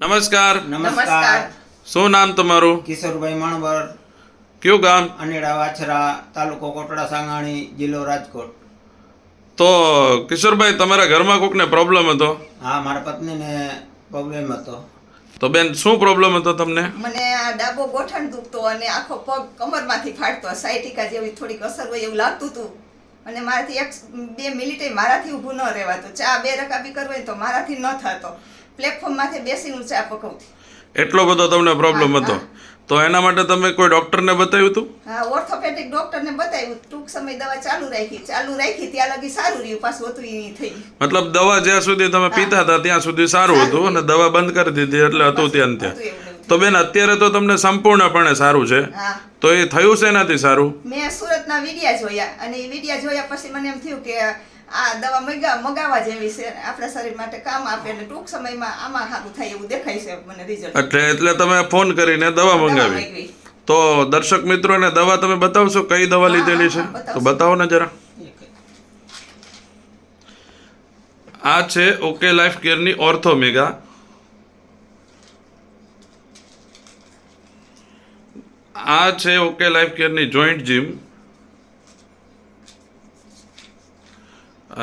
નમસ્કાર. નમસ્કાર. શું નામ તમારું? કિશોરભાઈ મણવર, કયું ગામ? અનેડા વાછરા, તાલુકો કોટડા સાંગાણી, જિલ્લો રાજકોટ. તો કિશોરભાઈ, તમારા ઘરમાં કોકને પ્રોબ્લેમ હતો? હા, મારા પત્નીને પ્રોબ્લેમ હતો. તો બેન, શું પ્રોબ્લેમ હતો તમને? મને આ ડાબો ગોઠણ દુખતો અને આખો પગ કમરમાંથી ફાટતો, સાયટિકા જેવી થોડીક અસર હોય એવું લાગતું હતું. અને મારાથી 1-2 મિનિટે મારાથી ઊભું ન રહેવાતું. ચા 2 રકાબી કરવી તો મારાથી ન થતો. પ્લેટફોર્મમાંથી બેસીને ચા પકવતી. એટલો બધો તમને પ્રોબ્લેમ હતો? તો એના માટે તમે કોઈ ડોક્ટરને બતાવ્યું હતું? હા, ઓર્થોપેડિક ડોક્ટરને બતાવ્યું. ટૂંક સમય દવા ચાલુ રાખી ત્યાં લગી સારું રહ્યું, પાછું હતું એ થઈ. મતલબ દવા જ્યાં સુધી તમે પીતા હતા ત્યાં સુધી સારું હતું અને દવા બંધ કરી દીધી એટલે હતું ત્યાં ત્યાં. તો બેન, અત્યારે તો તમને સંપૂર્ણપણે સારું છે. હા. તો એ થયું છે એનાથી સારું? મેં સુરતના વિડિયા જોયા અને એ વિડિયા જોયા પછી મને એમ થયું કે આ દવા મગાવવા જેવી છે, આપણા શરીર માટે કામ આપે અને ટૂંક સમયમાં આમાં સારું થાય એવું દેખાય છે મને રિઝલ્ટ. એટલે તમે ફોન કરીને દવા મંગાવી. તો દર્શક મિત્રોને દવા તમે બતાવશો કઈ દવા લીધેલી છે? તો બતાવો ને જરા. આ છે ઓકે લાઈફ કેરની ઓર્થો મેગા. આ છે ઓકે લાઈફ કેરની જોઈન્ટ જીમ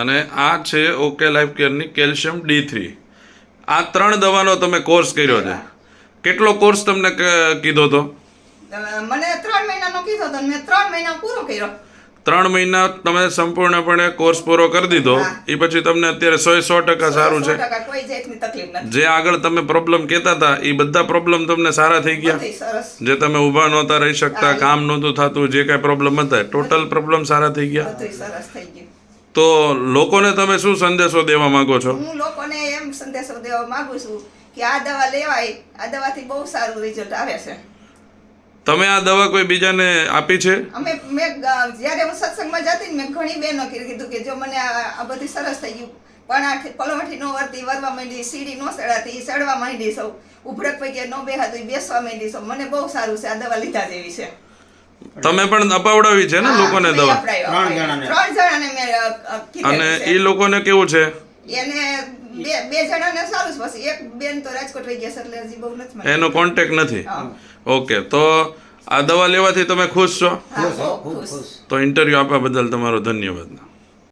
અને આ છે ઓકે લાઈફ કેરની કેલ્શિયમ D3. આ 3 દવાનો તમે કોર્સ કર્યો છે. કેટલો કોર્સ તમને કીધો તો? મને 3 મહિનાનો કીધો તો મેં 3 મહિના પૂરો કર્યો. 3 મહિના તમે સંપૂર્ણપણે કોર્સ પૂરો કરી દીધો. એ પછી તમને અત્યારે 100% સારું છે? કોઈ જાતની તકલીફ નથી. જે આગળ તમે પ્રોબ્લેમ કહેતા હતા એ બધા પ્રોબ્લેમ તમને સારા થઈ ગયા? સરસ. જે તમે ઊભા નહોતા રહી શકતા, કામ નહોતું થતું, જે કાંઈ પ્રોબ્લેમ હતા ટોટલ પ્રોબ્લેમ સારા થઈ ગયા? બધું સરસ થઈ ગયું. તો લોકોને તમે શું સંદેશો દેવા માંગો છો? હું લોકોને એમ સંદેશો દેવા માંગુ છું કે આ દવા લેવાય, આ દવાથી બહુ સારું રિઝલ્ટ આવે છે. તમે આ દવા કોઈ બીજાને આપી છે? મેં જ્યારે હું સત્સંગમાં જતી ને મેં ઘણી બહેનો કીધું કે જો મને આ બધી સરસ થઈ ગયું, પણ આ પલવઠી નો વળતી, વરવા માંડી, સીડી નો સડાતી, સડવા માંડી સૌ, ઉભરક પૈકી નો બેહાતું, બેસવા માંડી સૌ, મને બહુ સારું છે. આ દવા લીધા જેવી છે. તમે પણ અપાવડાવી છે ને લોકોને દવા? 3 જણાને મેં કીધેલું અને છે. એ લોકોને કેવું છે? એને બે જણાને સારું છે. પછી એક બેન તો રાજકોટ રહી ગયા છે એટલે હજી બહુ નથી મળ્યું. એનો કોન્ટેક્ટ નથી? હા. ઓકે. તો આ દવા લેવાથી તમે ખુશ છો? હા, બહુ ખૂબ ખુશ. ખુશ. તો ઇન્ટરવ્યુ આપવા બદલ તમારો ધન્યવાદ.